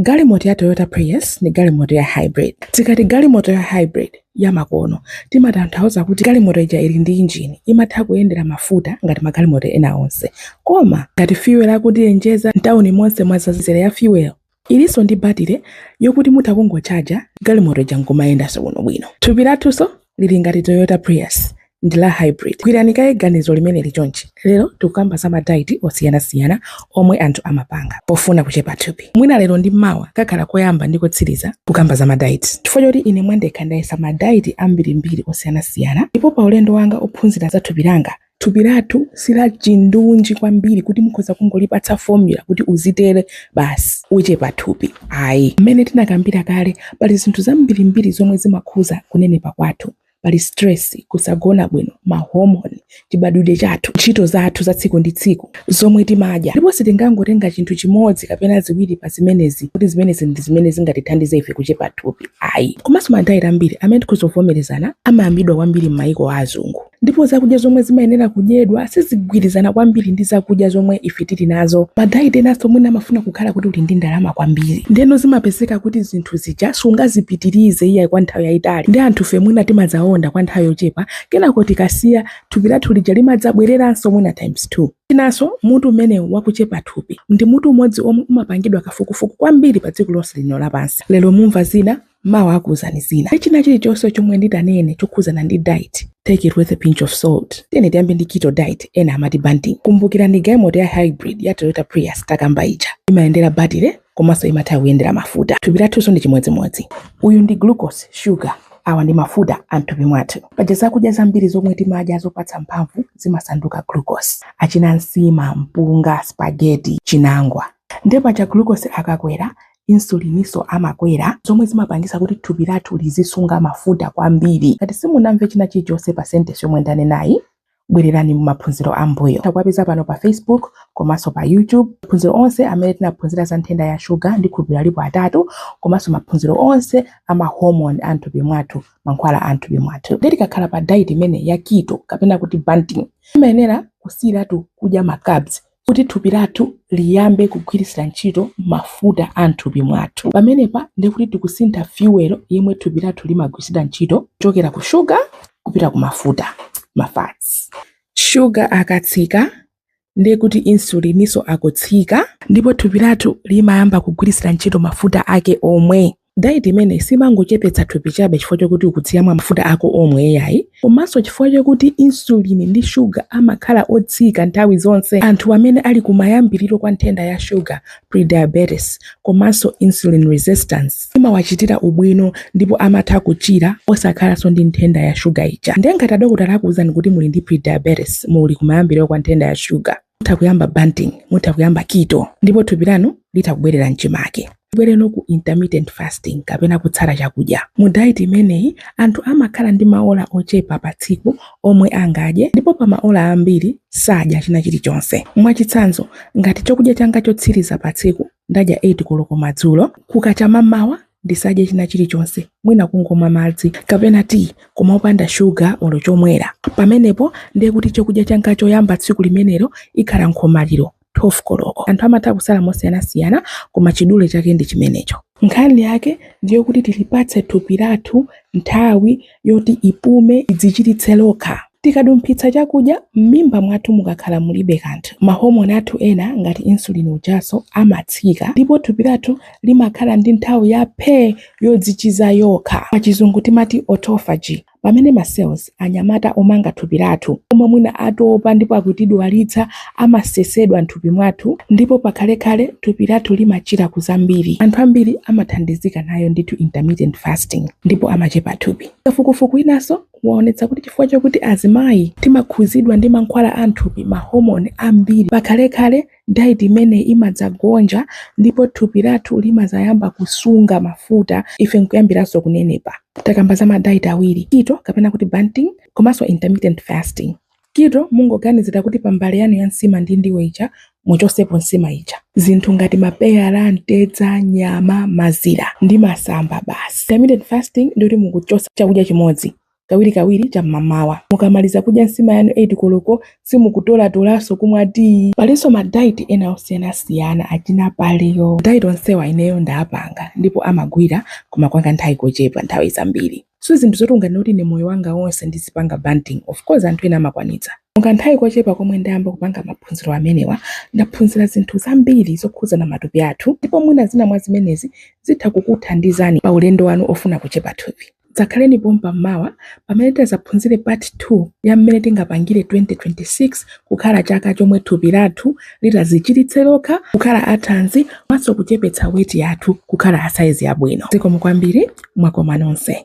Galimoto ya Toyota Prius ni galimoto ya hybrid. Tikati galimoto ya hybrid ya makono timatanthauza kuti galimoto ija ili ndi injini imatha kuyendera mafuta ngati magalimoto ena onse. Koma ngati fuel akutilonjeza ntawuni monse mwazazizira ya fuel ilinso ndi battery yokuti mutha kungochaja galimoto ija nkumayendanso bwinobwino. Thupi lathunso lili ngati Toyota Prius ndi la hybrid. Gwirani kaye ganizo limene lichonchi. Lero tikukamba za madaiti osiyanasiyana omwe anthu amapanga pofuna kuchepa thupi. Mwina lero ndi mawa kakhala koyamba ndi kotsiriza kukamba za madaiti. Chifukwa choti ine mwandekha ndayesa madaiti ambirimbiri osiyanasiyana ndipo pa ulendo wanga ophunzira za thupi langa. Thupi lathu sila chindunji kwambiri kuti mukhoza kungolipatsa formula kuti uzitere basi uchepa thupi. Ayi, mmene tinakambira kale pali zinthu zambirimbiri zomwe zimakhuza kunenepa kwathu. Pali stress, kusagona bwino, mahormone, chibadwidwe chathu, ntchito zathu za tsiku ndi tsiku, zomwe timadya. Ndipo sitingangotenga chinthu chimodzi kapena ziwiri pa zimenezi kuti zimenezi ndi zimene zingatithandize ife kuchepa thupi. Ayi, komanso madaiti ambiri amene tikhozovomerezana amayambidwa kwambiri m'mayiko azungu. Ndipo zakudya zomwe zimayenera kudyedwa sizigwirizana kwambiri ndi zakudya zomwe ife tili nazo. Madaiti enanso mwina amafuna kukhala kuti uli ndi ndalama kwambiri. Ndeno zimapezeka kuti zinthu zija sungazipitirize iyayi kwa nthawi yayitali. Ndi anthu fe mwina timadzaonda kwa nthawi yochepa, kenako tikasiya thupi lathu lija limadzabwereranso mwina ×2. Tinanso mutu umene wakuchepa thupi ndi mutu umodzi omwe umapangidwa kafukufuku kwambiri pa dziko lonse lino lapansi. Lero mumva zina, mawa akuwuzani zina. China chilichonse chomwe nditanene chokhuzana ndi diet, take it with a pinch of salt. Tiyeni tiyambe ndi keto diet, ena amati banting. Kumbukira ndi galimoto ya hybrid ya Toyota Prius takamba ija. Imayendera battery komanso imatha kuyendera mafuta. Thupi lathunso ndi chimodzimodzi. Uyu ndi glucose, sugar. Awa ndi mafuta amthupi mwathu. Paja zakudya zambiri zomwe timadya zopatsa mphamvu zimasanduka glucose. Achina nsima, mpunga, spaghetti, chinangwa. Ndipo paja glucose akakwera, insuliniso amakwera, zomwe zimapangisa kuti thupi lathu lizisunga mafuta kwambiri. Ngati simunamve china chilichonse pa sentence yomwe ndanenayi, bwererani mu maphunziro ambuyo. Takuwapeza pano pa Facebook komanso pa YouTube. Maphunziro onse amene tinaphunzira za nthenda ya sugar ndi khulupirira alipo atatu, komanso maphunziro onse ama hormone anthupi mwathu, mankhwala anthupi mwathu. Ndeti kakhala pa diet imene ya keto kapena kuti banting, imayenera kusiyiratu kudya ma carbs kuti thupi lathu liyambe kugwirisira ntchito mafuta anthupi mwathu. Pamenepa ndikuti tikusintha fuel yemwe thupi lathu limagwirisira ntchito kuchokera ku sugar kupita ku mafuta, mafats. Sugar akatsika ndiye kuti insuliniso akutsika ndipo thupi lathu limayamba kugwirisira ntchito mafuta ake omwe. Diet imene simangochepetsa thupi chabe chifukwa chokuti ukutsiyamwa mafuta ako omwe yayi, komanso chifukwa chokuti insulin ndi sugar amakhala otsika nthawi zonse. Anthu amene ali kumayambiriro kwa nthenda ya sugar, prediabetes, komanso insulin resistance imawachitira ubwino ndipo amatha kuchira osakhalanso ndi nthenda ya sugar ija. Ndiye ngati adokotala akuwuzani kuti muli ndi prediabetes, muli kumayambiriro kwa nthenda ya sugar, mutha kuyamba banting, mutha kuyamba keto, ndipo thupi lanu litakubwerera mchimake. Bwereno ku intermittent fasting kapena kutsala chakudya. Mu diet imeneyi anthu amakhala ndi maola ochepa pa tsiku omwe angadye, ndipo pa maola ambiri sadya china chilichonse. Mwachitsanzo, ngati chakudya changa chotsiriza pa tsiku ndadya 8 koloko madzulo, kukacha mamawa ndisadye china chilichonse, mwina kungomwa madzi kapena tea koma opanda sugar olo chomwera. Pamenepo ndiye kuti chakudya changa choyamba tsiku limenelo ikhala nkhomaliro 12 koloko. Anthu amatha kusala mosiyanasiyana koma chidule chake ndi chimenecho. Nkhani yake ndiyo kuti tilipatse thupi lathu nthawi yoti ipume idzichiritse lokha. Tikadumphitsa chakudya m'mimba mwathu mukakhala mulibe kanthu, mahormone athu ena ngati insulin ujaso amatsika ndipo thupi lathu limakhala ndi nthawi ya phe yodzichiza yokha. Pa chizungu timati autophagy. Pamene ma cells anyamata omanga thupi lathu omwe mwina atopa ndipo akutidwalitsa amasesedwa nthupi mwathu, ndipo pakhalekale thupi lathu limachira kuzambiri. Anthu ambiri amathandizika nayo ndithu intermittent fasting ndipo amachepa thupi. Kafukufuku inanso waonetsa kuti chifukwa chokuti azimayi timakhuzidwa ndi mankhwala anthupi, mahormone ambiri, pakhalekale diet imene imadzagonja ndipo thupi lathu limazayamba kusunga mafuta, ife nkuyambiranso kunenepa. Takamba za madiet awiri, keto kapena kuti banting komanso intermittent fasting. Keto mungoganizira kuti pambali yanu ya nsima ndi ndiwo ija muchosepo nsima ija. Zinthu ngati mapeyala, ntedza, nyama, mazira ndi masamba basi. Intermittent fasting ndikuti mukuchosa chakudya chimodzi kawiri cham'mamawa. Mukamaliza kudya nsima yanu 8 koloko simukutolatolanso kumwa tii. Palinso madaiti ena osiyanasiyana achina paleo. Daiti onsewa ineyo ndapanga ndipo amagwira koma kwanga nthawi kochepa nthawi zambiri. So zinthu zoti unganoti ine moyo wanga wonse ndizipanga banting, of course anthu ena amakwanitsa. Nthawi kochepa komwe ndayamba kupanga maphunziro amenewa ndaphunzira zinthu zambiri zokhuza na matupi athu, ndipo mwina zina mwa zimenezi zitha kukuthandizani pa ulendo wanu ofuna kuchepa thupi. Dzakhaleni pompa mmawa pamene tizaphunzire part 2 ya mmene tingapangire 2026 kukhala chaka chomwe thupi lathu litazichiritse lokha, kukhala athanzi, maso kuchepetsa weight yathu, kukhala a size yabwino. Zikomo kwambiri, mwakoma nonse.